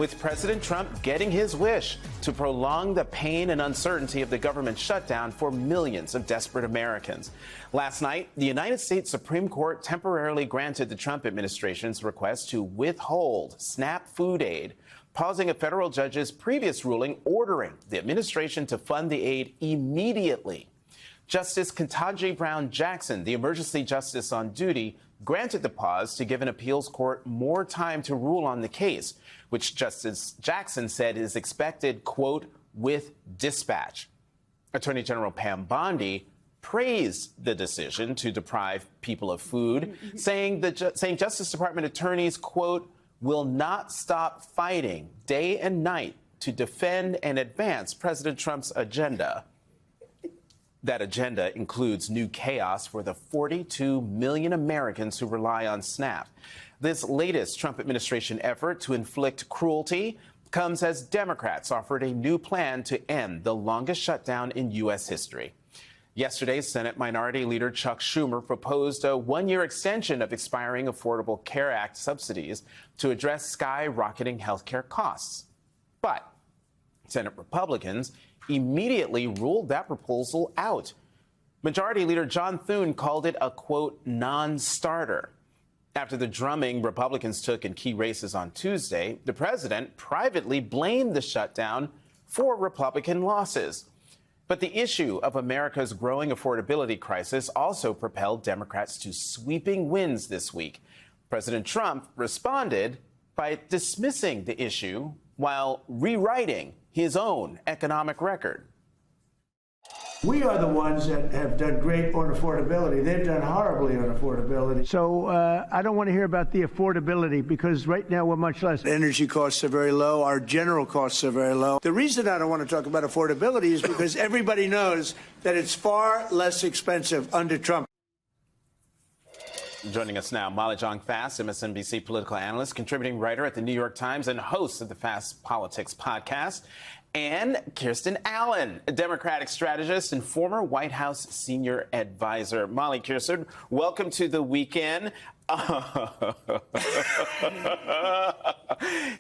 with President Trump getting his wish to prolong the pain and uncertainty of the government shutdown for millions of desperate Americans. Last night, the United States Supreme Court temporarily granted the Trump administration's request to withhold SNAP food aid, pausing a federal judge's previous ruling ordering the administration to fund the aid immediately. Justice Ketanji Brown Jackson, the emergency justice on duty, granted the pause to give an appeals court more time to rule on the case, which Justice Jackson said is expected, quote, with dispatch. Attorney General Pam Bondi praised the decision to deprive people of food, saying Justice Department attorneys, quote, will not stop fighting day and night to defend and advance President Trump's agenda. That agenda includes new chaos for the 42 million Americans who rely on SNAP. This latest Trump administration effort to inflict cruelty comes as Democrats offered a new plan to end the longest shutdown in U.S. history. Yesterday, Senate Minority Leader Chuck Schumer proposed a one-year extension of expiring Affordable Care Act subsidies to address skyrocketing health care costs. But Senate Republicans immediately ruled that proposal out. Majority Leader John Thune called it a, quote, non-starter. After the drumming Republicans took in key races on Tuesday, the president privately blamed the shutdown for Republican losses. But the issue of America's growing affordability crisis also propelled Democrats to sweeping wins this week. President Trump responded by dismissing the issue while rewriting his own economic record. We are the ones that have done great on affordability. They've done horribly on affordability. So I don't want to hear about the affordability because right now we're much less. Energy costs are very low. Our general costs are very low. The reason I don't want to talk about affordability is because everybody knows that it's far less expensive under Trump. Joining us now, Molly Jong-Fast, MSNBC political analyst, contributing writer at the New York Times, and host of the Fast Politics podcast, and Kirsten Allen, a Democratic strategist and former White House senior advisor. Molly, Kirsten, welcome to the weekend.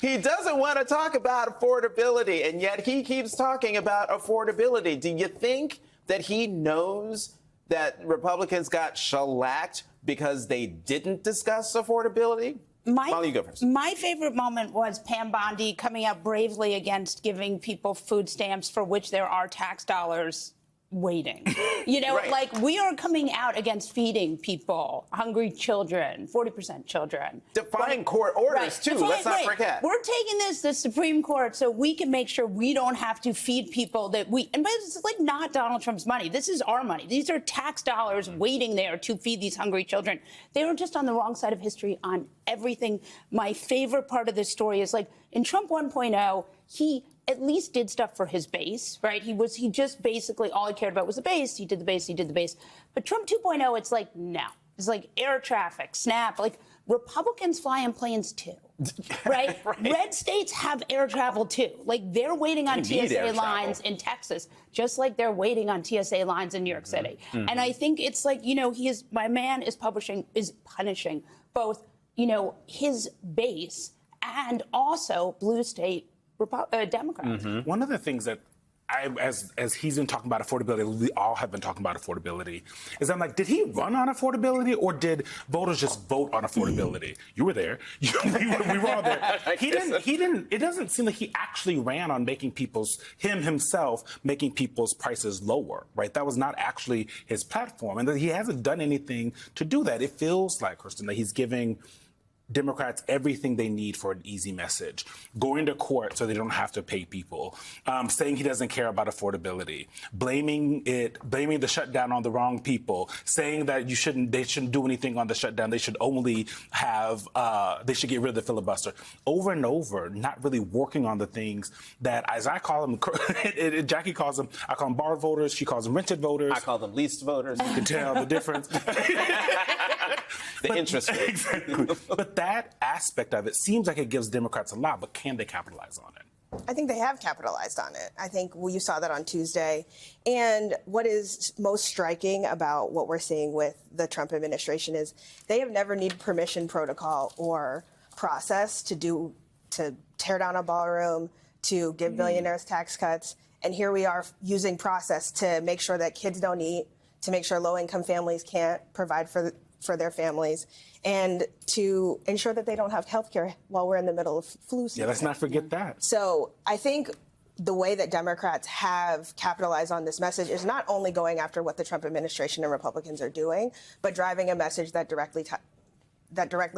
He doesn't want to talk about affordability, and yet he keeps talking about affordability. Do you think that he knows that Republicans got shellacked because they didn't discuss affordability? Molly, you go first. My favorite moment was Pam Bondi coming out bravely against giving people food stamps for which there are tax dollars waiting. You know, Right. like we are coming out against feeding people, hungry children, 40% children. Defying court orders, too. Let's not forget. We're taking this to the Supreme Court so we can make sure we don't have to feed people that we, and this is like not Donald Trump's money. This is our money. These are tax dollars waiting there to feed these hungry children. They were just on the wrong side of history on everything. My favorite part of this story is like in Trump 1.0, he at least did stuff for his base, right? He just basically, all he cared about was the base. He did the base. But Trump 2.0, it's like, no. It's like air traffic, SNAP, like Republicans fly in planes too, right? Red states have air travel too. Like they're waiting on TSA lines in Texas, just like they're waiting on TSA lines in New York City. And I think it's like, you know, my man is punishing both, you know, his base and also blue state Democrats. One of the things that as he's been talking about affordability, we all have been talking about affordability, is I'm like, did he run on affordability or did voters just vote on affordability? You were there. We were all there. He didn't, it doesn't seem like he actually ran on making himself making people's prices lower, right? That was not actually his platform. And that he hasn't done anything to do that. It feels like, Kirsten, that he's giving Democrats everything they need for an easy message, going to court so they don't have to pay people, saying he doesn't care about affordability, blaming the shutdown on the wrong people, saying that they shouldn't do anything on the shutdown. They should only they should get rid of the filibuster. Over and over, not really working on the things that, as I call them, Jackie calls them, I call them borrowed voters, she calls them rented voters. I call them leased voters. You can tell the difference. The interest rate. Exactly. But that aspect of it seems like it gives Democrats a lot, but can they capitalize on it? I think they have capitalized on it. I think you saw that on Tuesday. And what is most striking about what we're seeing with the Trump administration is they have never needed permission protocol or process to do to tear down a ballroom, to give billionaires tax cuts. And here we are using process to make sure that kids don't eat, to make sure low-income families can't provide for their families, and to ensure that they don't have health care while we're in the middle of flu season. Yeah, let's not forget that. So I think the way that Democrats have capitalized on this message is not only going after what the Trump administration and Republicans are doing, but driving a message that directly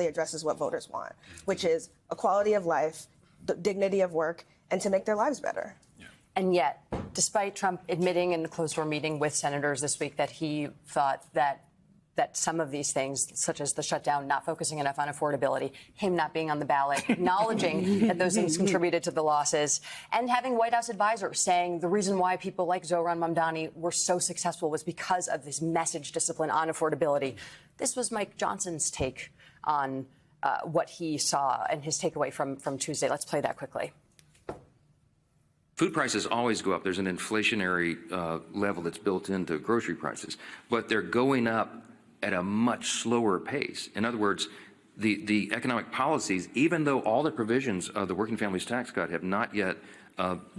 addresses what voters want, which is a quality of life, the dignity of work, and to make their lives better. And yet, despite Trump admitting in a closed-door meeting with senators this week that he thought that some of these things, such as the shutdown, not focusing enough on affordability, him not being on the ballot, acknowledging that those things contributed to the losses, and having White House advisors saying the reason why people like Zohran Mamdani were so successful was because of this message discipline on affordability. This was Mike Johnson's take on what he saw and his takeaway from Tuesday. Let's play that quickly. Food prices always go up. There's an inflationary level that's built into grocery prices, but they're going up at a much slower pace. In other words, the economic policies, even though all the provisions of the Working Families Tax Cut have not yet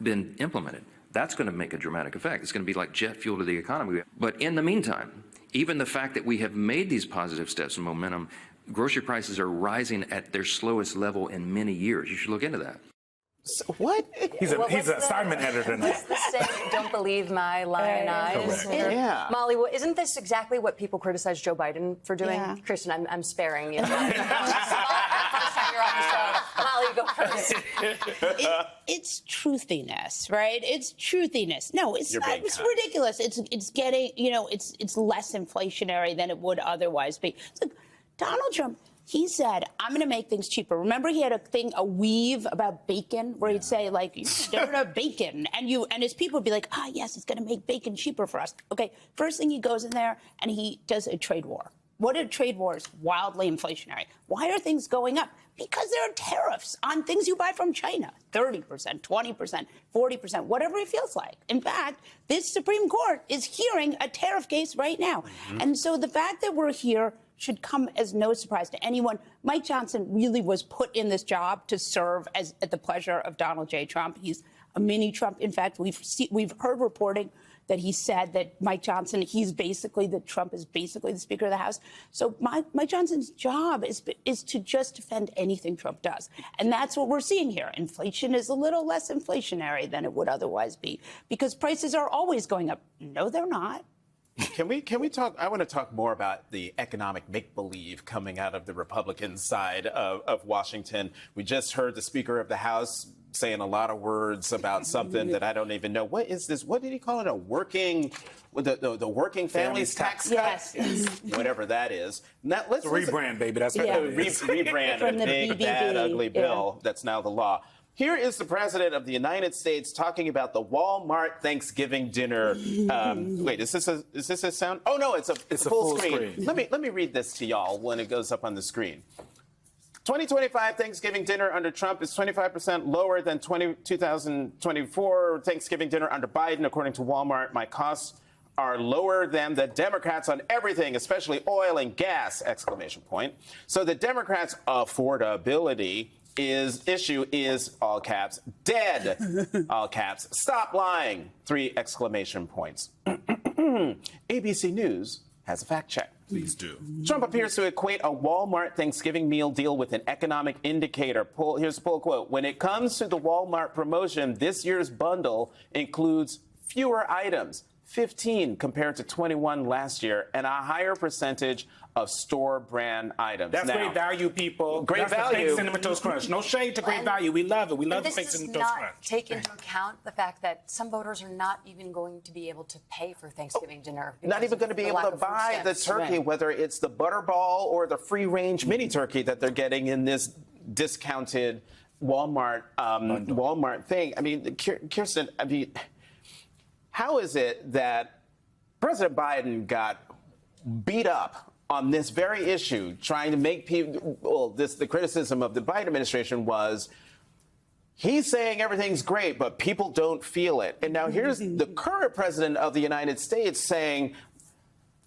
been implemented, that's going to make a dramatic effect. It's going to be like jet fuel to the economy. But in the meantime, even the fact that we have made these positive steps and momentum, grocery prices are rising at their slowest level in many years. You should look into that. So what? He's an assignment editor now. What's the saying? Don't believe my lying eyes. Yeah. Molly, isn't this exactly what people criticize Joe Biden for doing? Yeah. Kristen, I'm sparing you. First time you're on the show. Molly, you go first. It's truthiness, right? It's truthiness. No, it's not. It's kind. ridiculous. It's getting, it's less inflationary than it would otherwise be. Look, Donald Trump, he said, I'm going to make things cheaper. Remember, he had a weave about bacon where he'd say, like, get rid of bacon. And his people would be like, yes, it's going to make bacon cheaper for us. Okay, first thing he goes in there and he does a trade war. What are trade wars? Wildly inflationary. Why are things going up? Because there are tariffs on things you buy from China. 30%, 20%, 40%, whatever it feels like. In fact, this Supreme Court is hearing a tariff case right now. Mm-hmm. And so the fact that we're here should come as no surprise to anyone. Mike Johnson really was put in this job to serve at the pleasure of Donald J. Trump. He's a mini Trump. In fact, we've heard reporting that he said that Mike Johnson, Trump is basically the Speaker of the House. So Mike Johnson's job is to just defend anything Trump does. And that's what we're seeing here. Inflation is a little less inflationary than it would otherwise be because prices are always going up. No, they're not. Can we talk? I want to talk more about the economic make-believe coming out of the Republican side of Washington. We just heard the Speaker of the House saying a lot of words about something that I don't even know. What is this? What did he call it? The working families tax cut? Yes. Whatever that is. Now, let's rebrand, baby. That's what it is. Rebrand From a the big, BBB, bad, ugly bill that's now the law. Here is the president of the United States talking about the Walmart Thanksgiving dinner. Wait, is this a sound? Oh no, it's a full screen. Let me read this to y'all when it goes up on the screen. 2025 Thanksgiving dinner under Trump is 25% lower than 2024 Thanksgiving dinner under Biden, according to Walmart. My costs are lower than the Democrats on everything, especially oil and gas! ! So the Democrats' affordability issue is, all caps, dead, all caps. Stop lying, 3 exclamation points. ABC News has a fact check. Please do. Trump appears to equate a Walmart Thanksgiving meal deal with an economic indicator. Here's a pull quote. When it comes to the Walmart promotion, this year's bundle includes fewer items, 15 compared to 21 last year, and a higher percentage of store brand items. That's now, great value, people. Great That's value. The fake Cinnamon Toast Crunch. No shade to great value. We love it. We love the fake This Cinnamon does Toast not Crunch. take into account the fact that some voters are not even going to be able to pay for Thanksgiving dinner. Not even going to be able to buy the turkey, whether it's the Butterball or the free-range mini turkey that they're getting in this discounted Walmart thing. I mean, Kirsten, how is it that President Biden got beat up on this very issue, trying to make people, the criticism of the Biden administration was, he's saying everything's great, but people don't feel it. And now here's the current president of the United States saying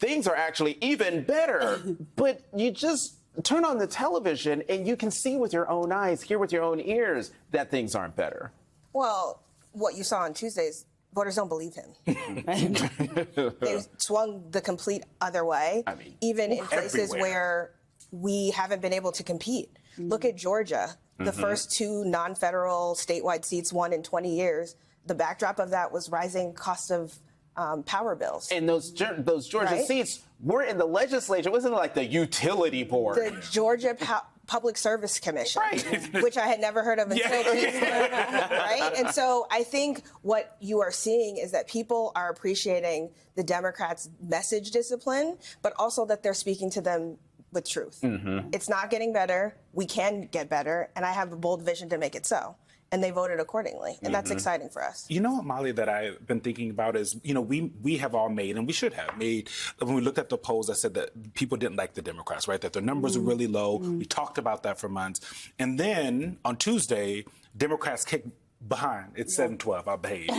things are actually even better, but you just turn on the television and you can see with your own eyes, hear with your own ears that things aren't better. Well, what you saw on Tuesdays, voters don't believe him. They swung the complete other way, even in places where we haven't been able to compete. Look at Georgia, the first two non-federal statewide seats won in 20 years. The backdrop of that was rising cost of power bills. And those Georgia seats were in the legislature. It wasn't like the utility board. The Georgia Public Service Commission, which I had never heard of until Tuesday, right? And so I think what you are seeing is that people are appreciating the Democrats' message discipline, but also that they're speaking to them with truth. It's not getting better. We can get better. And I have a bold vision to make it so. And they voted accordingly. And that's exciting for us. You know what, Molly, that I've been thinking about is, we have all made, and we should have made, when we looked at the polls that said that people didn't like the Democrats, right? That their numbers were really low. We talked about that for months. And then on Tuesday, Democrats kicked behind. It's 7-12. I'll behave.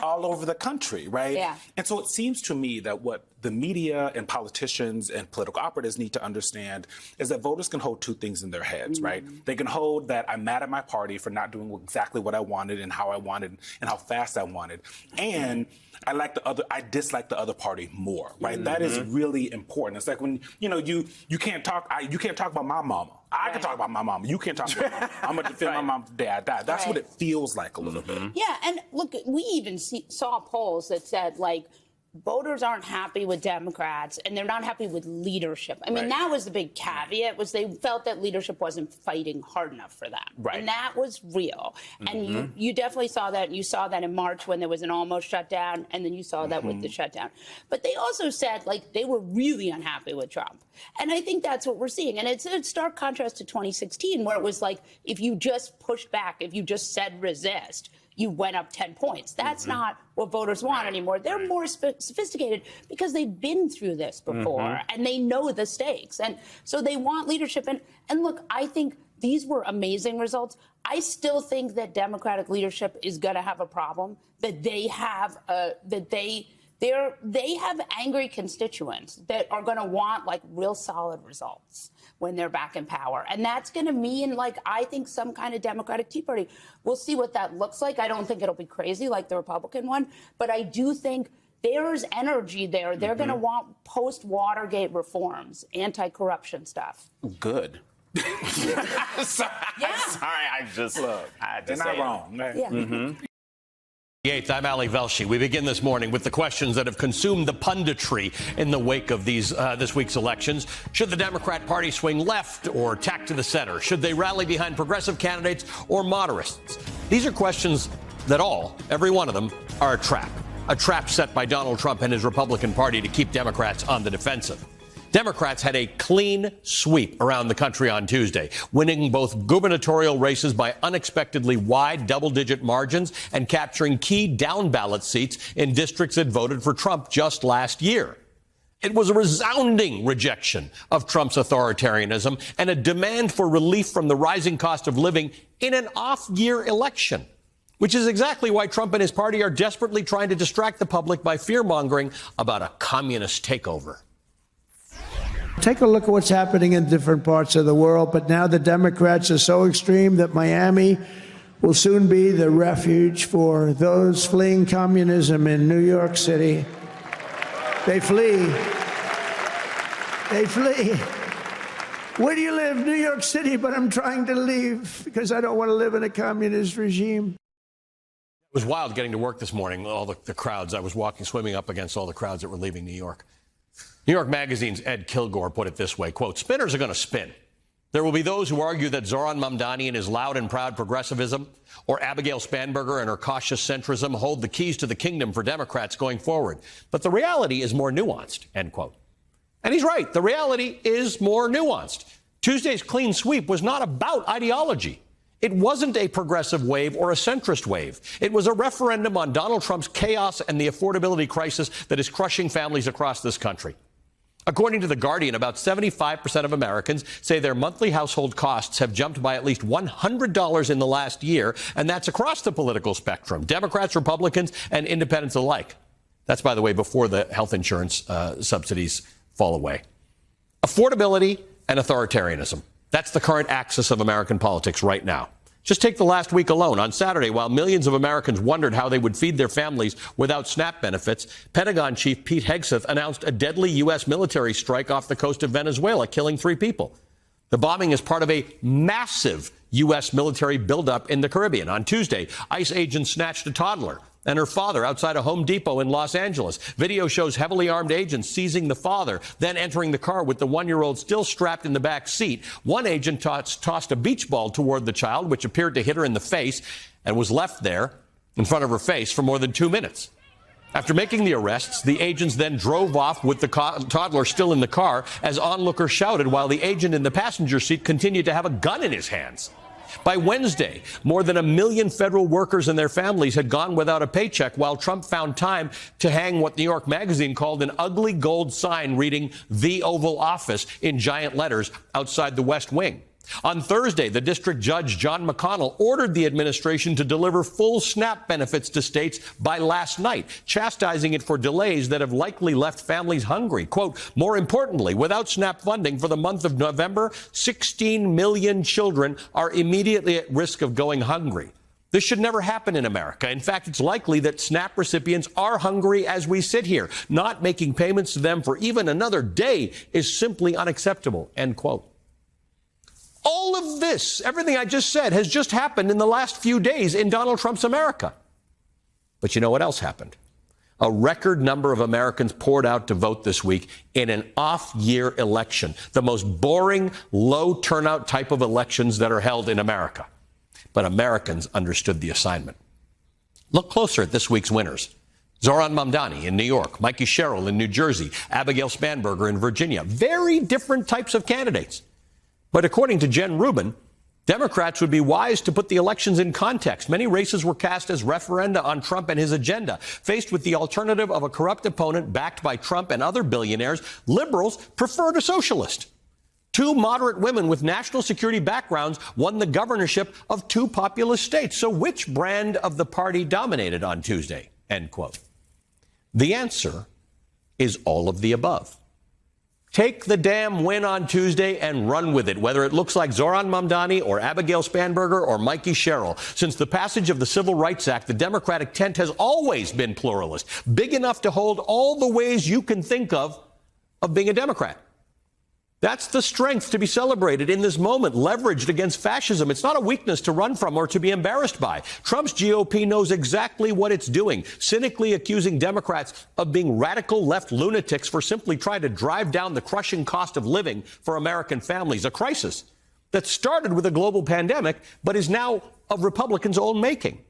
All over the country, right? Yeah. And so it seems to me that what the media and politicians and political operatives need to understand is that voters can hold two things in their heads, right? They can hold that I'm mad at my party for not doing exactly what I wanted and how I wanted and how fast I wanted, and I dislike the other party more, right? That is really important. It's like when you can't talk about my mama. I can talk about my mama. You can't talk about my mama. I'm gonna defend my mom the day I die. That's what it feels like a little bit. Yeah, and look, we even saw polls that said voters aren't happy with Democrats and they're not happy with leadership. I mean, that was the big caveat, was they felt that leadership wasn't fighting hard enough for them. Right. And that was real. And you definitely saw that. You saw that in March when there was an almost shutdown, and then you saw that with the shutdown. But they also said, they were really unhappy with Trump. And I think that's what we're seeing. And it's a stark contrast to 2016, where it was if you just pushed back, if you just said resist, you went up 10 points. That's not what voters want anymore. They're more sophisticated because they've been through this before and they know the stakes. And so they want leadership. And look, I think these were amazing results. I still think that Democratic leadership is going to have a problem, that they have they have angry constituents that are going to want real solid results when they're back in power. And that's going to mean, I think some kind of Democratic Tea Party. We'll see what that looks like. I don't think it'll be crazy like the Republican one, but I do think there's energy there. They're going to want post-Watergate reforms, anti-corruption stuff. Good. Sorry, they're not wrong. Yeah. I'm Ali Velshi. We begin this morning with the questions that have consumed the punditry in the wake of this week's elections. Should the Democrat Party swing left or tack to the center? Should they rally behind progressive candidates or moderates? These are questions that every one of them, are a trap set by Donald Trump and his Republican Party to keep Democrats on the defensive. Democrats had a clean sweep around the country on Tuesday, winning both gubernatorial races by unexpectedly wide double-digit margins and capturing key down-ballot seats in districts that voted for Trump just last year. It was a resounding rejection of Trump's authoritarianism and a demand for relief from the rising cost of living in an off-year election, which is exactly why Trump and his party are desperately trying to distract the public by fear-mongering about a communist takeover. Take a look at what's happening in different parts of the world, but now the Democrats are so extreme that Miami will soon be the refuge for those fleeing communism in New York City. They flee. They flee. Where do you live? New York City, but I'm trying to leave because I don't want to live in a communist regime. It was wild getting to work this morning, all the crowds. I was swimming up against all the crowds that were leaving New York. New York Magazine's Ed Kilgore put it this way, quote, "Spinners are going to spin. There will be those who argue that Zoran Mamdani and his loud and proud progressivism or Abigail Spanberger and her cautious centrism hold the keys to the kingdom for Democrats going forward. But the reality is more nuanced," end quote. And he's right. The reality is more nuanced. Tuesday's clean sweep was not about ideology. It wasn't a progressive wave or a centrist wave. It was a referendum on Donald Trump's chaos and the affordability crisis that is crushing families across this country. According to The Guardian, about 75% of Americans say their monthly household costs have jumped by at least $100 in the last year, and that's across the political spectrum, Democrats, Republicans, and independents alike. That's, by the way, before the health insurance subsidies fall away. Affordability and authoritarianism. That's the current axis of American politics right now. Just take the last week alone. On Saturday, while millions of Americans wondered how they would feed their families without SNAP benefits, Pentagon Chief Pete Hegseth announced a deadly U.S. military strike off the coast of Venezuela, killing 3 people. The bombing is part of a massive U.S. military buildup in the Caribbean. On Tuesday, ICE agents snatched a toddler and her father outside a Home Depot in Los Angeles. Video shows heavily armed agents seizing the father, then entering the car with the 1-year-old still strapped in the back seat. One agent tossed a beach ball toward the child, which appeared to hit her in the face, and was left there in front of her face for more than 2 minutes. After making the arrests, the agents then drove off with the toddler still in the car as onlookers shouted while the agent in the passenger seat continued to have a gun in his hands. By Wednesday, more than 1 million federal workers and their families had gone without a paycheck while Trump found time to hang what New York Magazine called an ugly gold sign reading "The Oval Office" in giant letters outside the West Wing. On Thursday, the district judge, John McConnell, ordered the administration to deliver full SNAP benefits to states by last night, chastising it for delays that have likely left families hungry. Quote, more importantly, without SNAP funding for the month of November, 16 million children are immediately at risk of going hungry. This should never happen in America. In fact, it's likely that SNAP recipients are hungry as we sit here. Not making payments to them for even another day is simply unacceptable, end quote. All of this, everything I just said, has just happened in the last few days in Donald Trump's America. But you know what else happened? A record number of Americans poured out to vote this week in an off-year election, the most boring, low-turnout type of elections that are held in America. But Americans understood the assignment. Look closer at this week's winners. Zohran Mamdani in New York, Mikey Sherrill in New Jersey, Abigail Spanberger in Virginia. Very different types of candidates. But according to Jen Rubin, Democrats would be wise to put the elections in context. Many races were cast as referenda on Trump and his agenda. Faced with the alternative of a corrupt opponent backed by Trump and other billionaires, liberals preferred a socialist. 2 moderate women with national security backgrounds won the governorship of 2 populous states. So which brand of the party dominated on Tuesday? End quote. The answer is all of the above. Take the damn win on Tuesday and run with it, whether it looks like Zohran Mamdani or Abigail Spanberger or Mikey Sherrill. Since the passage of the Civil Rights Act, the Democratic tent has always been pluralist, big enough to hold all the ways you can think of being a Democrat. That's the strength to be celebrated in this moment, leveraged against fascism. It's not a weakness to run from or to be embarrassed by. Trump's GOP knows exactly what it's doing, cynically accusing Democrats of being radical left lunatics for simply trying to drive down the crushing cost of living for American families, a crisis that started with a global pandemic but is now of Republicans' own making.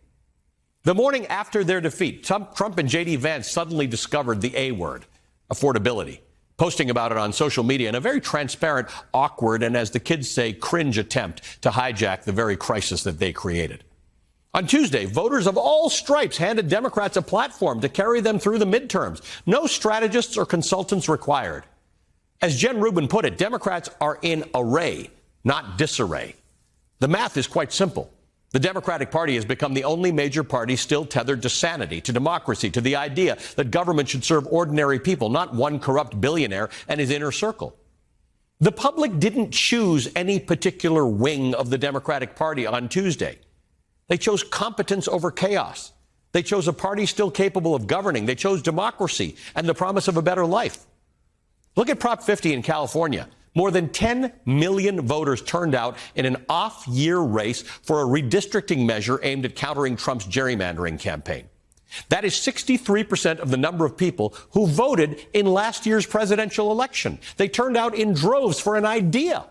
The morning after their defeat, Trump and J.D. Vance suddenly discovered the A word, affordability, posting about it on social media in a very transparent, awkward, and as the kids say, cringe attempt to hijack the very crisis that they created. On Tuesday, voters of all stripes handed Democrats a platform to carry them through the midterms. No strategists or consultants required. As Jen Rubin put it, Democrats are in array, not disarray. The math is quite simple. The Democratic Party has become the only major party still tethered to sanity, to democracy, to the idea that government should serve ordinary people, not one corrupt billionaire and his inner circle. The public didn't choose any particular wing of the Democratic Party on Tuesday. They chose competence over chaos. They chose a party still capable of governing. They chose democracy and the promise of a better life. Look at Prop 50 in California. More than 10 million voters turned out in an off-year race for a redistricting measure aimed at countering Trump's gerrymandering campaign. That is 63% of the number of people who voted in last year's presidential election. They turned out in droves for an idea,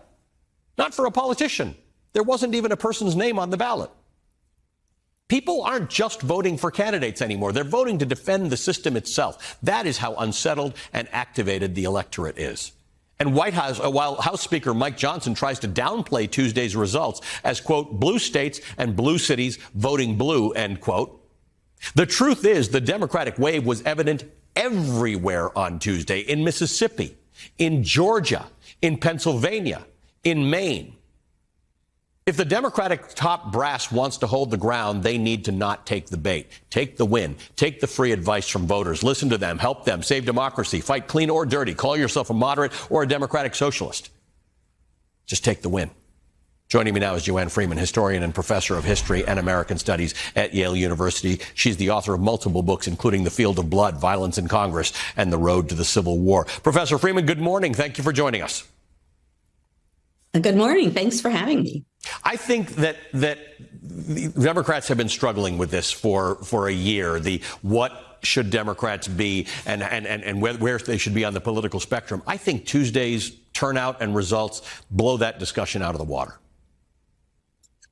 not for a politician. There wasn't even a person's name on the ballot. People aren't just voting for candidates anymore. They're voting to defend the system itself. That is how unsettled and activated the electorate is. And while House Speaker Mike Johnson tries to downplay Tuesday's results as, quote, blue states and blue cities voting blue, end quote, the truth is the Democratic wave was evident everywhere on Tuesday, in Mississippi, in Georgia, in Pennsylvania, in Maine. If the Democratic top brass wants to hold the ground, they need to not take the bait. Take the win. Take the free advice from voters. Listen to them. Help them. Save democracy. Fight clean or dirty. Call yourself a moderate or a democratic socialist. Just take the win. Joining me now is Joanne Freeman, historian and professor of history and American studies at Yale University. She's the author of multiple books, including The Field of Blood, Violence in Congress, and The Road to the Civil War. Professor Freeman, good morning. Thank you for joining us. Good morning. Thanks for having me. I think that the Democrats have been struggling with this for a year. What should Democrats be and where they should be on the political spectrum. I think Tuesday's turnout and results blow that discussion out of the water.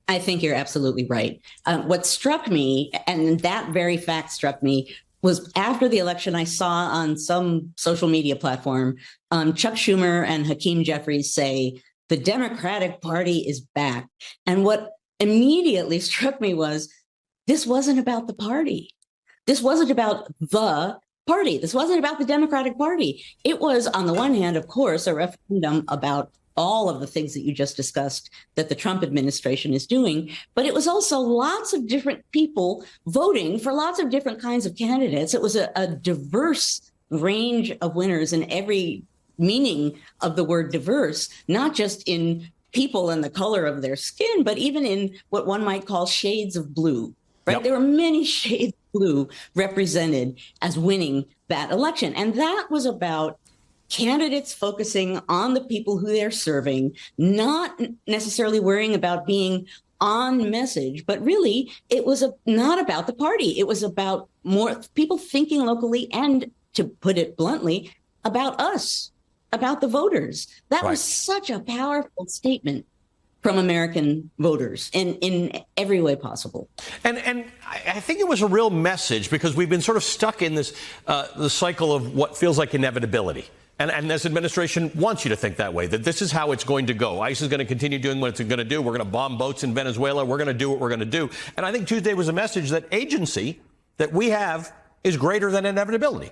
I think you're absolutely right. What struck me, and that very fact struck me, was after the election, I saw on some social media platform, Chuck Schumer and Hakeem Jeffries say, the Democratic Party is back. And what immediately struck me was, this wasn't about the party. This wasn't about the party. This wasn't about the Democratic Party. It was, on the one hand, of course, a referendum about all of the things that you just discussed that the Trump administration is doing, but it was also lots of different people voting for lots of different kinds of candidates. It was a diverse range of winners in every meaning of the word diverse, not just in people and the color of their skin, but even in what one might call shades of blue, right? Yep. There were many shades of blue represented as winning that election. And that was about candidates focusing on the people who they're serving, not necessarily worrying about being on message, but really it was not about the party. It was about more people thinking locally and, to put it bluntly, about us, about the voters. That was such a powerful statement from American voters in every way possible. And I think it was a real message because we've been sort of stuck in this the cycle of what feels like inevitability. And this administration wants you to think that way, that this is how it's going to go. ICE is going to continue doing what it's going to do. We're going to bomb boats in Venezuela. We're going to do what we're going to do. And I think Tuesday was a message that agency that we have is greater than inevitability.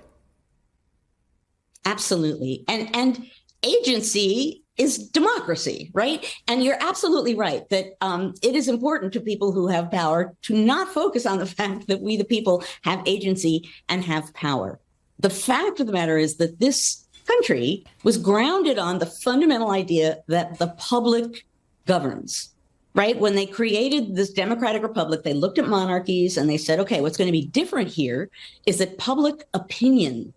Absolutely. And agency is democracy, right? And you're absolutely right that it is important to people who have power to not focus on the fact that we, the people, have agency and have power. The fact of the matter is that this country was grounded on the fundamental idea that the public governs, right? When they created this democratic republic, they looked at monarchies and they said, okay, what's going to be different here is that public opinion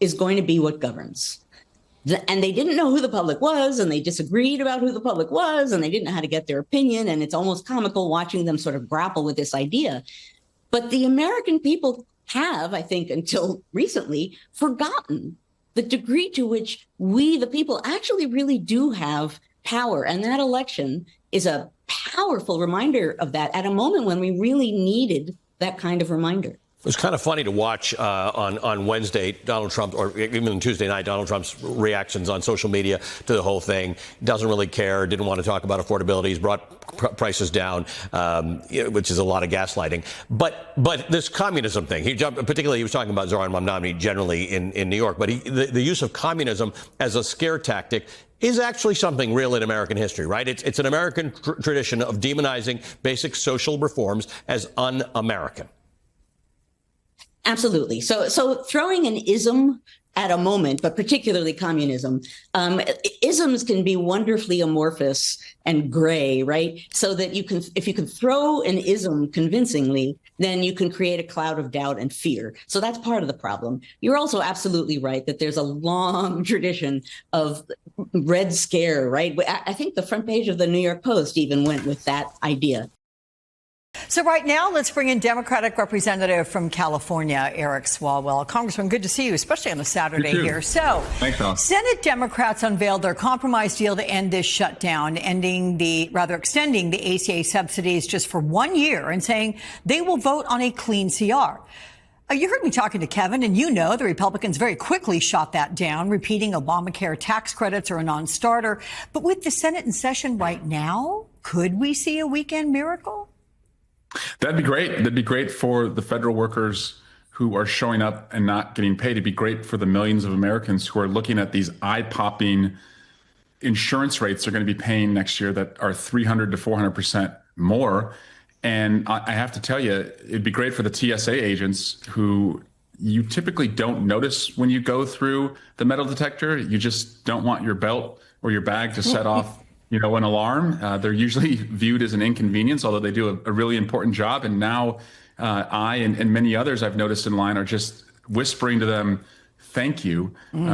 is going to be what governs. And they didn't know who the public was, and they disagreed about who the public was, and they didn't know how to get their opinion. And it's almost comical watching them sort of grapple with this idea. But the American people have, I think, until recently, forgotten the degree to which we, the people, actually really do have power. And that election is a powerful reminder of that at a moment when we really needed that kind of reminder. It was kind of funny to watch on Wednesday, Donald Trump, or even on Tuesday night, Donald Trump's reactions on social media to the whole thing. Doesn't really care, didn't want to talk about affordability. He's brought prices down, which is a lot of gaslighting. But this communism thing, particularly he was talking about Zoran Mamdani generally in New York, but the use of communism as a scare tactic is actually something real in American history, right? It's an American tradition of demonizing basic social reforms as un-American. Absolutely. So throwing an ism at a moment, but particularly communism, isms can be wonderfully amorphous and gray, right? So that if you can throw an ism convincingly, then you can create a cloud of doubt and fear. So that's part of the problem. You're also absolutely right that there's a long tradition of Red Scare, right? I think the front page of the New York Post even went with that idea. So right now, let's bring in Democratic Representative from California, Eric Swalwell. Congressman, good to see you, especially on a Saturday here. So, thanks, Senate Democrats unveiled their compromise deal to end this shutdown, extending the ACA subsidies just for 1 year and saying they will vote on a clean CR. You heard me talking to Kevin, and you know the Republicans very quickly shot that down, repeating Obamacare tax credits are a non-starter. But with the Senate in session right now, could we see a weekend miracle? That'd be great. That'd be great for the federal workers who are showing up and not getting paid. It'd be great for the millions of Americans who are looking at these eye-popping insurance rates are going to be paying next year that are 300 to 400% more. And I have to tell you, it'd be great for the TSA agents who you typically don't notice when you go through the metal detector. You just don't want your belt or your bag to set off, an alarm. They're usually viewed as an inconvenience, although they do a really important job. And now I and many others I've noticed in line are just whispering to them, thank you,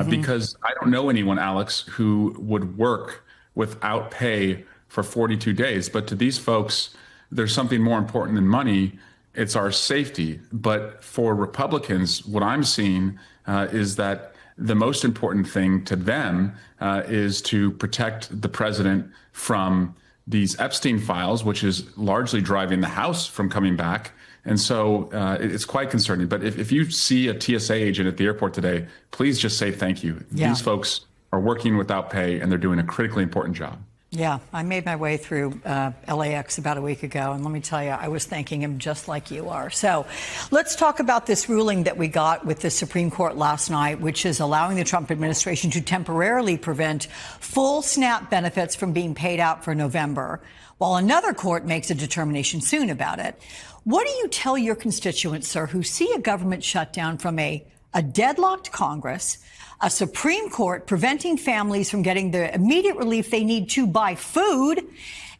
because I don't know anyone, Alex, who would work without pay for 42 days. But to these folks, there's something more important than money. It's our safety. But for Republicans, what I'm seeing is that the most important thing to them is to protect the president from these Epstein files, which is largely driving the House from coming back. And so it's quite concerning. But if you see a TSA agent at the airport today, please just say thank you. Yeah. These folks are working without pay, and they're doing a critically important job. Yeah, I made my way through LAX about a week ago, and let me tell you, I was thanking him just like you are. So let's talk about this ruling that we got with the Supreme Court last night, which is allowing the Trump administration to temporarily prevent full SNAP benefits from being paid out for November, while another court makes a determination soon about it. What do you tell your constituents, sir, who see a government shutdown from a deadlocked Congress, a Supreme Court preventing families from getting the immediate relief they need to buy food,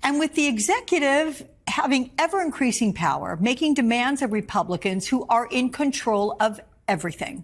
and with the executive having ever-increasing power, making demands of Republicans who are in control of everything?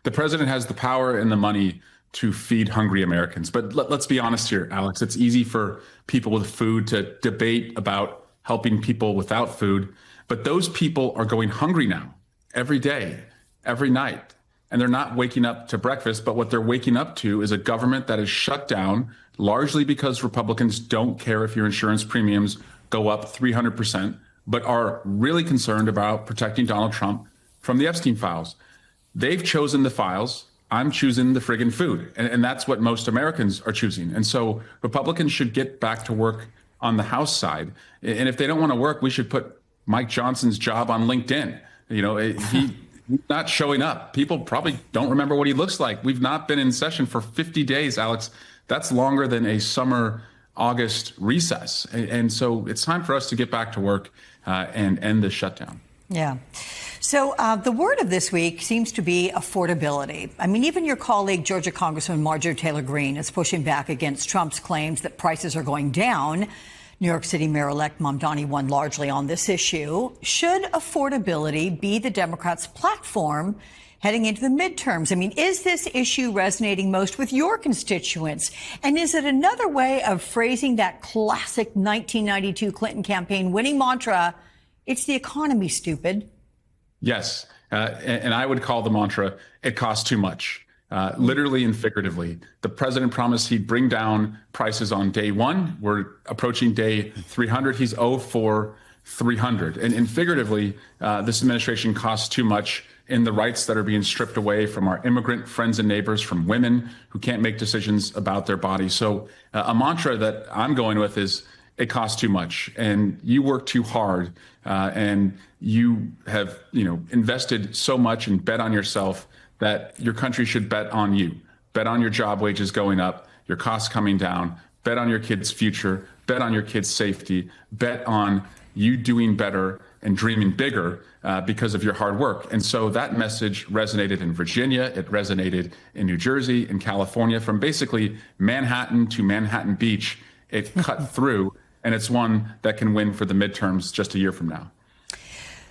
The president has the power and the money to feed hungry Americans. But let's be honest here, Alex. It's easy for people with food to debate about helping people without food. But those people are going hungry now, every day, every night. And they're not waking up to breakfast, but what they're waking up to is a government that is shut down, largely because Republicans don't care if your insurance premiums go up 300%, but are really concerned about protecting Donald Trump from the Epstein files. They've chosen the files. I'm choosing the friggin' food. And that's what most Americans are choosing. And so Republicans should get back to work on the House side. And if they don't want to work, we should put Mike Johnson's job on LinkedIn. He's not showing up. People probably don't remember what he looks like. We've not been in session for 50 days, Alex. That's longer than a summer August recess. And so it's time for us to get back to work and end this shutdown. Yeah. So the word of this week seems to be affordability. I mean, even your colleague, Georgia Congresswoman Marjorie Taylor Greene, is pushing back against Trump's claims that prices are going down. New York City Mayor-elect Mamdani won largely on this issue. Should affordability be the Democrats' platform heading into the midterms? I mean, is this issue resonating most with your constituents? And is it another way of phrasing that classic 1992 Clinton campaign winning mantra, it's the economy, stupid? Yes. And I would call the mantra, it costs too much. Literally and figuratively. The president promised he'd bring down prices on day one. We're approaching day 300. He's 0 for 300. And figuratively, this administration costs too much in the rights that are being stripped away from our immigrant friends and neighbors, from women who can't make decisions about their bodies. So a mantra that I'm going with is, it costs too much, and you work too hard, and you have invested so much and bet on yourself that your country should bet on you. Bet on your job wages going up, your costs coming down, bet on your kids' future, bet on your kids' safety, bet on you doing better and dreaming bigger because of your hard work. And so that message resonated in Virginia, it resonated in New Jersey, in California, from basically Manhattan to Manhattan Beach. It cut through, and it's one that can win for the midterms just a year from now.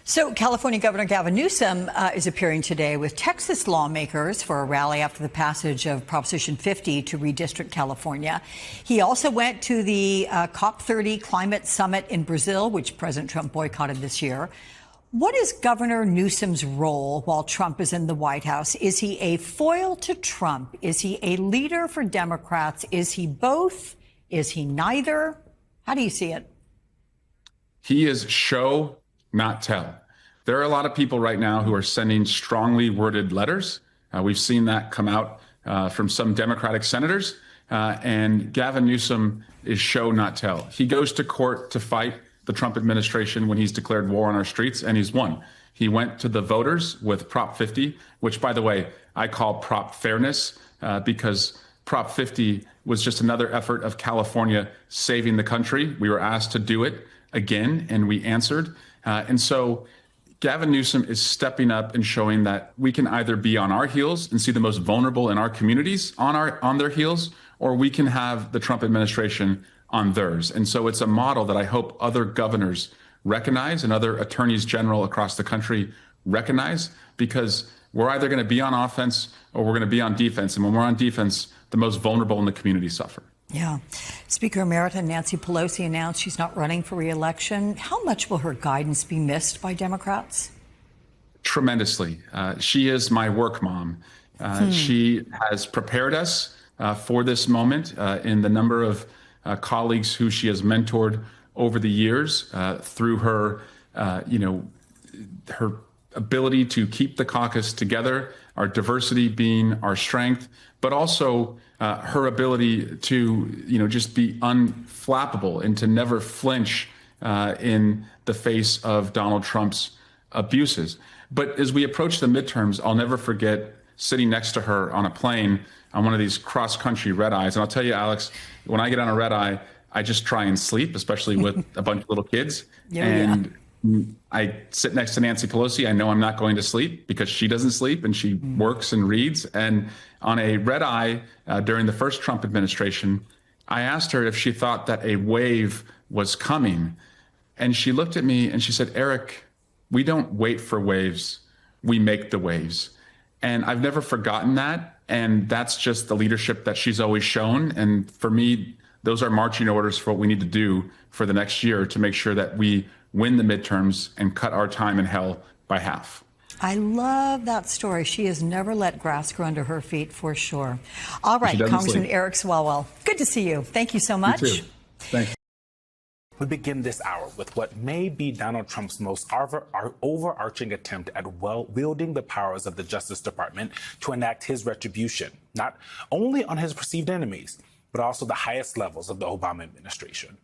So California Governor Gavin Newsom is appearing today with Texas lawmakers for a rally after the passage of Proposition 50 to redistrict California. He also went to the COP30 climate summit in Brazil, which President Trump boycotted this year. What is Governor Newsom's role while Trump is in the White House? Is he a foil to Trump? Is he a leader for Democrats? Is he both? Is he neither? How do you see it? He is show, not tell. There are a lot of people right now who are sending strongly worded letters. We've seen that come out from some Democratic senators. And Gavin Newsom is show, not tell. He goes to court to fight the Trump administration when he's declared war on our streets, and he's won. He went to the voters with Prop 50, which, by the way, I call Prop Fairness, because Prop 50 was just another effort of California saving the country. We were asked to do it again, and we answered. And so Gavin Newsom is stepping up and showing that we can either be on our heels and see the most vulnerable in our communities on their heels, or we can have the Trump administration on theirs. And so it's a model that I hope other governors recognize and other attorneys general across the country recognize, because we're either going to be on offense or we're going to be on defense. And when we're on defense, the most vulnerable in the community suffer. Yeah. Speaker Emerita Nancy Pelosi announced she's not running for re-election. How much will her guidance be missed by Democrats? Tremendously. She is my work mom. She has prepared us for this moment in the number of colleagues who she has mentored over the years through her, her ability to keep the caucus together, our diversity being our strength, but also her ability to, just be unflappable and to never flinch in the face of Donald Trump's abuses. But as we approach the midterms, I'll never forget sitting next to her on a plane on one of these cross-country red eyes. And I'll tell you, Alex, when I get on a red eye, I just try and sleep, especially with a bunch of little kids. I sit next to Nancy Pelosi. I know I'm not going to sleep because she doesn't sleep and she works and reads. And on a red eye during the first Trump administration, I asked her if she thought that a wave was coming. And she looked at me and she said, Eric, we don't wait for waves. We make the waves. And I've never forgotten that. And that's just the leadership that she's always shown. And for me, those are marching orders for what we need to do for the next year to make sure that we win the midterms and cut our time in hell by half. I love that story. She has never let grass grow under her feet, for sure. All right, Congressman Eric Swalwell, good to see you. Thank you so much. You too. Thanks. We begin this hour with what may be Donald Trump's most overarching attempt at wielding the powers of the Justice Department to enact his retribution, not only on his perceived enemies, but also the highest levels of the Obama administration.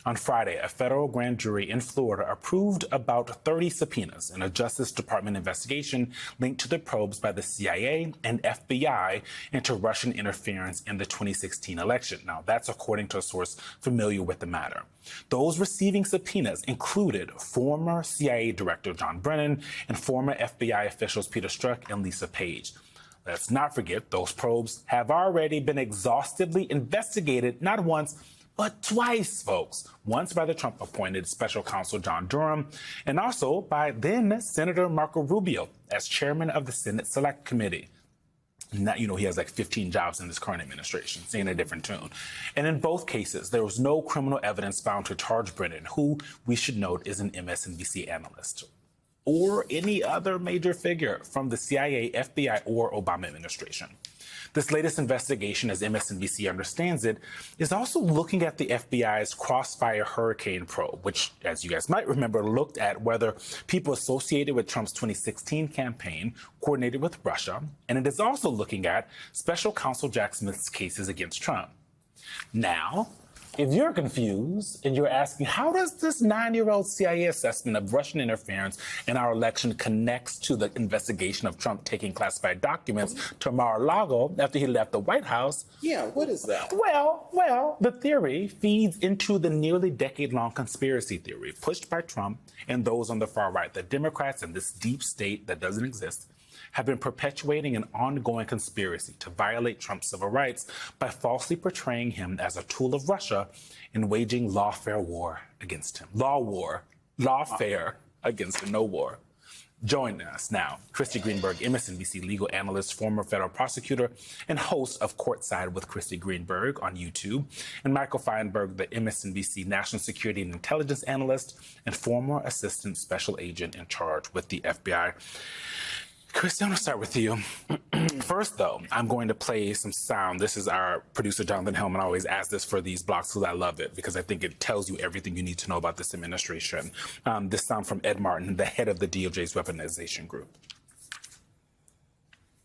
On Friday, a federal grand jury in Florida approved about 30 subpoenas in a Justice Department investigation linked to the probes by the CIA and FBI into Russian interference in the 2016 election. Now, that's according to a source familiar with the matter. Those receiving subpoenas included former CIA Director John Brennan and former FBI officials Peter Strzok and Lisa Page. Let's not forget, those probes have already been exhaustively investigated, not once, but twice, folks. Once by the Trump-appointed special counsel John Durham, and also by then Senator Marco Rubio as chairman of the Senate Select Committee. Now, he has like 15 jobs in this current administration, singing a different tune. And in both cases, there was no criminal evidence found to charge Brennan, who we should note is an MSNBC analyst, or any other major figure from the CIA, FBI, or Obama administration. This latest investigation, as MSNBC understands it, is also looking at the FBI's Crossfire Hurricane probe, which, as you guys might remember, looked at whether people associated with Trump's 2016 campaign coordinated with Russia. And it is also looking at special counsel Jack Smith's cases against Trump. Now, if you're confused and you're asking, how does this 9-year-old CIA assessment of Russian interference in our election connects to the investigation of Trump taking classified documents to Mar-a-Lago after he left the White House? Yeah, what is that? Well, the theory feeds into the nearly decade-long conspiracy theory pushed by Trump and those on the far right. The Democrats and this deep state that doesn't exist have been perpetuating an ongoing conspiracy to violate Trump's civil rights by falsely portraying him as a tool of Russia in waging lawfare war against him. Lawfare against him, no war. Join us now, Christy Greenberg, MSNBC legal analyst, former federal prosecutor, and host of Courtside with Christy Greenberg on YouTube, and Michael Feinberg, the MSNBC national security and intelligence analyst and former assistant special agent in charge with the FBI. Christy, I'm going to start with you. First, though, I'm going to play some sound. This is our producer, Jonathan Hellman. I always ask this for these blocks because I love it, because I think it tells you everything you need to know about this administration. This sound from Ed Martin, the head of the DOJ's weaponization group.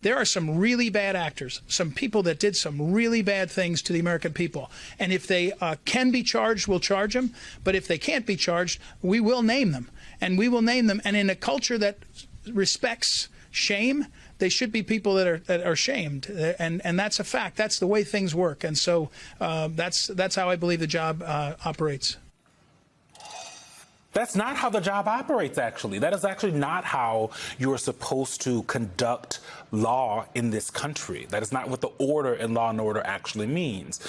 There are some really bad actors, some people that did some really bad things to the American people. And if they can be charged, we'll charge them. But if they can't be charged, we will name them. And we will name them. And in a culture that respects shame, they should be people that are shamed, and that's a fact. That's the way things work, and so that's how I believe the job operates. That's not how the job operates, actually. That is actually not how you are supposed to conduct law in this country. That is not what the order in Law and Order actually means.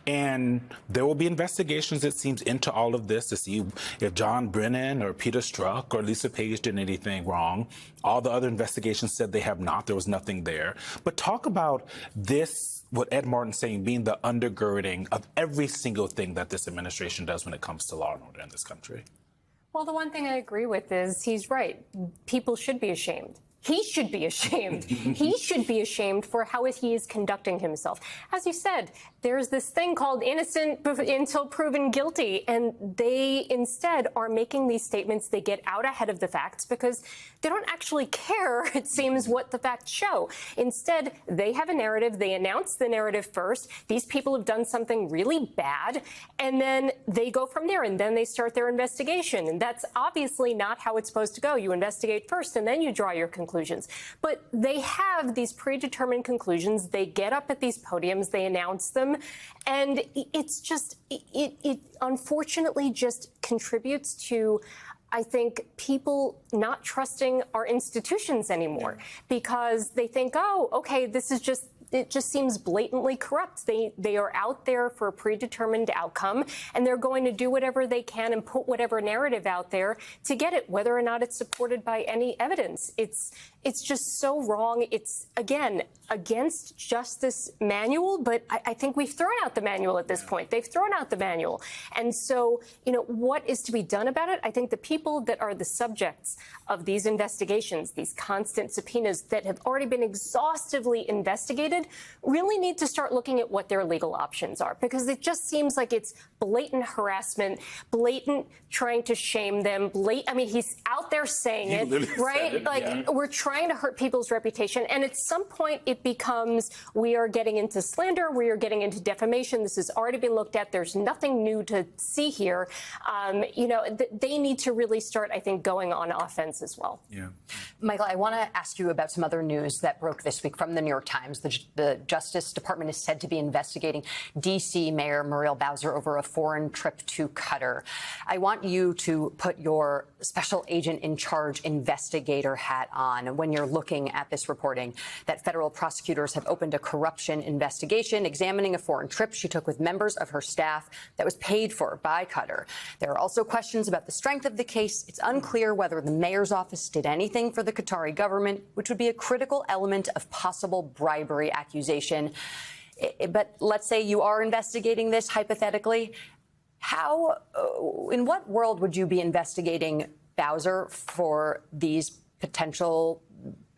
And there will be investigations, it seems, into all of this to see if John Brennan or Peter Strzok or Lisa Page did anything wrong. All the other investigations said they have not. There was nothing there. But talk about this, what Ed Martin's saying, being the undergirding of every single thing that this administration does when it comes to law and order in this country. Well, the one thing I agree with is he's right. People should be ashamed. He should be ashamed. He should be ashamed for how he is conducting himself. As you said, there's this thing called innocent until proven guilty, and they instead are making these statements. They get out ahead of the facts because they don't actually care, it seems, what the facts show. Instead, they have a narrative. They announce the narrative first. These people have done something really bad, and then they go from there, and then they start their investigation. And that's obviously not how it's supposed to go. You investigate first, and then you draw your conclusions. But they have these predetermined conclusions. They get up at these podiums, they announce them, and it's just, it unfortunately just contributes to, I think, people not trusting our institutions anymore because they think, oh, okay, this is just, it just seems blatantly corrupt. They are out there for a predetermined outcome, and they're going to do whatever they can and put whatever narrative out there to get it, whether or not it's supported by any evidence. It's just so wrong. It's, again, against Justice Manual, but I think we've thrown out the manual at this point. They've thrown out the manual. And so, you know, what is to be done about it? I think the people that are the subjects of these investigations, these constant subpoenas that have already been exhaustively investigated, really need to start looking at what their legal options are, because it just seems like it's blatant harassment, blatant trying to shame them, I mean, he's out there saying it, right? Like, we're trying to hurt people's reputation, and at some point it becomes, we are getting into slander, we are getting into defamation. This has already been looked at. There's nothing new to see here. You know, they need to really start, I think, going on offense as well. Yeah. Michael, I want to ask you about some other news that broke this week from the New York Times. The Justice Department is said to be investigating D.C. Mayor Muriel Bowser over a foreign trip to Qatar. I want you to put your special agent in charge investigator hat on when you're looking at this reporting that federal prosecutors have opened a corruption investigation examining a foreign trip she took with members of her staff that was paid for by Qatar. There are also questions about the strength of the case. It's unclear whether the mayor's office did anything for the Qatari government, which would be a critical element of possible bribery accusation. But let's say you are investigating this hypothetically. How, in what world would you be investigating Bowser for these potential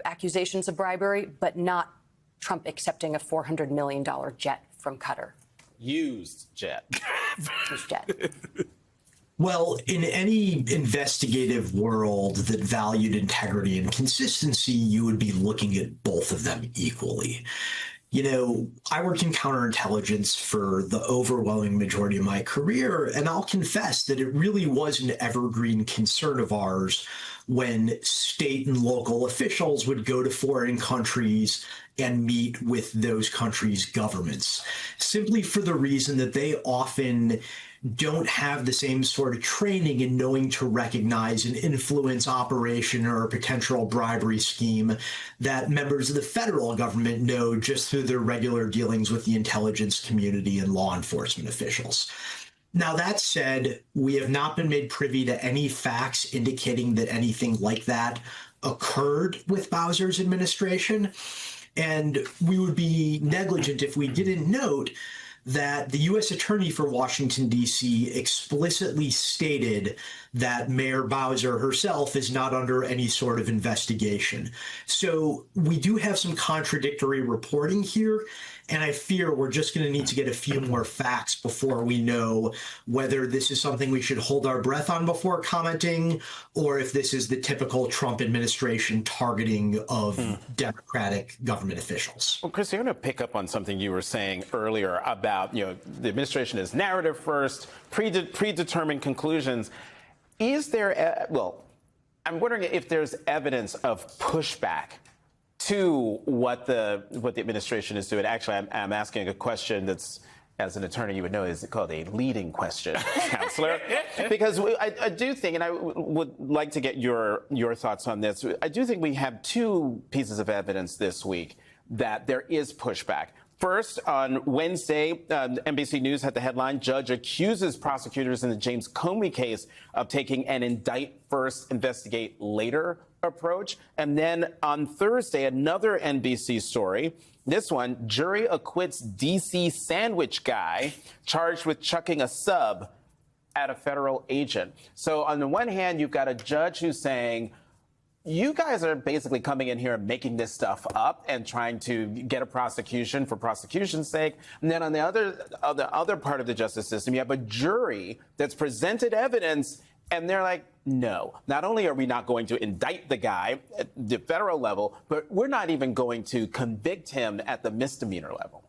accusations of bribery, but not Trump accepting a $400 million jet from Qatar? Used jet. Used jet. Well, in any investigative world that valued integrity and consistency, you would be looking at both of them equally. You know, I worked in counterintelligence for the overwhelming majority of my career, and I'll confess that it really was an evergreen concern of ours when state and local officials would go to foreign countries and meet with those countries' governments, simply for the reason that they often don't have the same sort of training in knowing to recognize an influence operation or a potential bribery scheme that members of the federal government know just through their regular dealings with the intelligence community and law enforcement officials. Now, that said, we have not been made privy to any facts indicating that anything like that occurred with Bowser's administration, and we would be negligent if we didn't note that the U.S. Attorney for Washington, D.C. explicitly stated that Mayor Bowser herself is not under any sort of investigation. So we do have some contradictory reporting here, and I fear we're just going to need to get a few more facts before we know whether this is something we should hold our breath on before commenting, or if this is the typical Trump administration targeting of Democratic government officials. Well, Chris, you're going to pick up on something you were saying earlier about, you know, the administration is narrative first, predetermined conclusions. Is there, well, I'm wondering if there's evidence of pushback to what the administration is doing. Actually, I'm asking a question that's, as an attorney, you would know, is called a leading question, Counselor. Because I do think, and I would like to get your thoughts on this, I do think we have two pieces of evidence this week that there is pushback. First, on Wednesday, NBC News had the headline, Judge accuses prosecutors in the James Comey case of taking an indict first, investigate later approach. And then on Thursday, another NBC story. This one, jury acquits D.C. sandwich guy charged with chucking a sub at a federal agent. So on the one hand, you've got a judge who's saying, you guys are basically coming in here and making this stuff up and trying to get a prosecution for prosecution's sake. And then on the other part of the justice system, you have a jury that's presented evidence and they're like, no, not only are we not going to indict the guy at the federal level, but we're not even going to convict him at the misdemeanor level.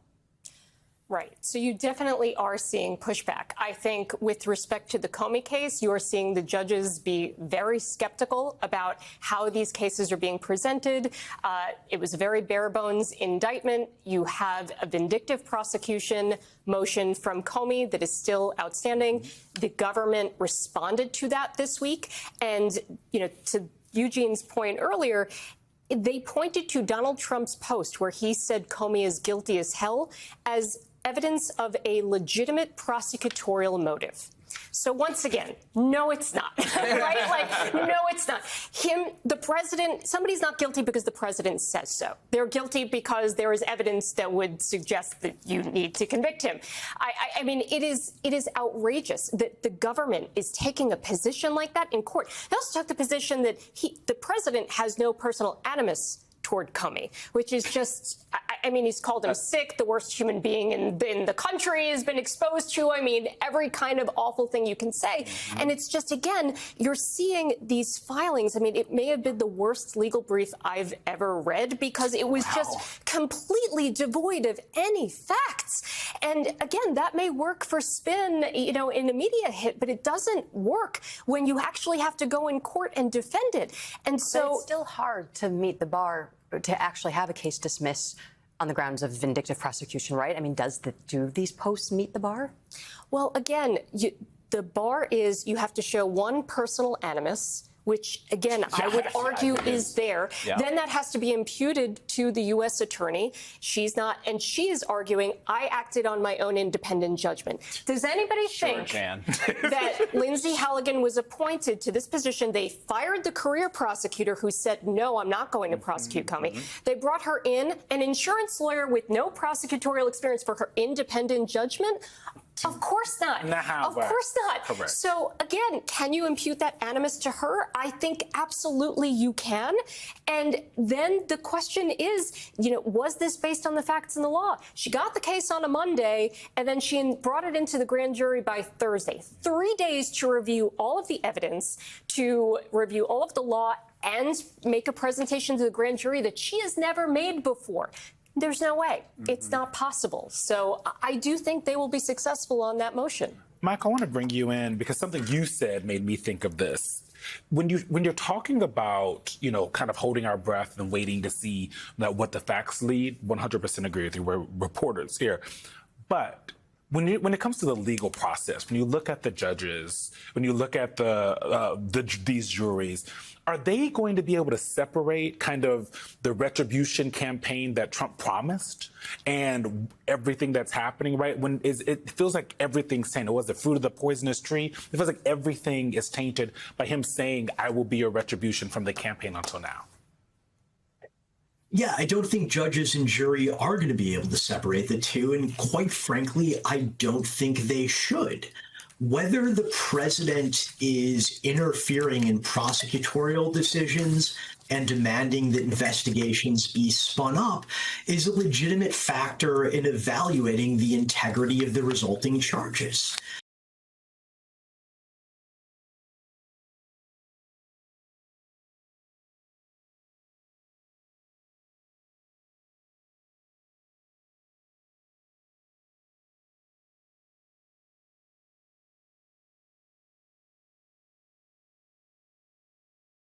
Right. So you definitely are seeing pushback. I think with respect to the Comey case, you are seeing the judges be very skeptical about how these cases are being presented. It was a very bare bones indictment. You have a vindictive prosecution motion from Comey that is still outstanding. The government responded to that this week. And, you know, to Eugene's point earlier, they pointed to Donald Trump's post where he said Comey is guilty as hell as evidence of a legitimate prosecutorial motive. So once again, no, it's not, right? Like, no, it's not. The president, somebody's not guilty because the president says so. They're guilty because there is evidence that would suggest that you need to convict him. I mean, it is outrageous that the government is taking a position like that in court. They also took the position that the president has no personal animus toward Comey, which is just, I mean, he's called him sick, the worst human being in the country has been exposed to. I mean, every kind of awful thing you can say. And it's just, again, you're seeing these filings. I mean, it may have been the worst legal brief I've ever read because it was just completely devoid of any facts. And again, that may work for spin, you know, in a media hit, but it doesn't work when you actually have to go in court and defend it. And so but it's still hard to meet the bar to actually have a case dismissed on the grounds of vindictive prosecution, right? I mean, do these posts meet the bar? Well, again, the bar is you have to show one personal animus, which, again, I would argue is there. Yeah. Then that has to be imputed to the U.S. attorney. She's not, and she is arguing, I acted on my own independent judgment. Does anybody think that Lindsay Halligan was appointed to this position? They fired the career prosecutor who said, no, I'm not going to prosecute Comey. They brought her in, an insurance lawyer with no prosecutorial experience, for her independent judgment. Of course not. Of course not. Correct. So, again, can you impute that animus to her? I think absolutely you can. And then the question is, you know, was this based on the facts and the law? She got the case on a Monday, and then she brought it into the grand jury by Thursday. 3 days to review all of the evidence, to review all of the law, and make a presentation to the grand jury that she has never made before. There's no way. It's not possible. So I do think they will be successful on that motion. Mike, I want to bring you in because something you said made me think of this. When you're talking about, you know, kind of holding our breath and waiting to see what the facts lead, 100% agree with you. We're reporters here. But when it comes to the legal process, when you look at the judges, when you look at these juries, are they going to be able to separate kind of the retribution campaign that Trump promised and everything that's happening, right? It feels like everything's tainted. It was the fruit of the poisonous tree. It feels like everything is tainted by him saying, I will be your retribution from the campaign until now. Yeah, I don't think judges and jury are going to be able to separate the two. And quite frankly, I don't think they should. Whether the president is interfering in prosecutorial decisions and demanding that investigations be spun up is a legitimate factor in evaluating the integrity of the resulting charges.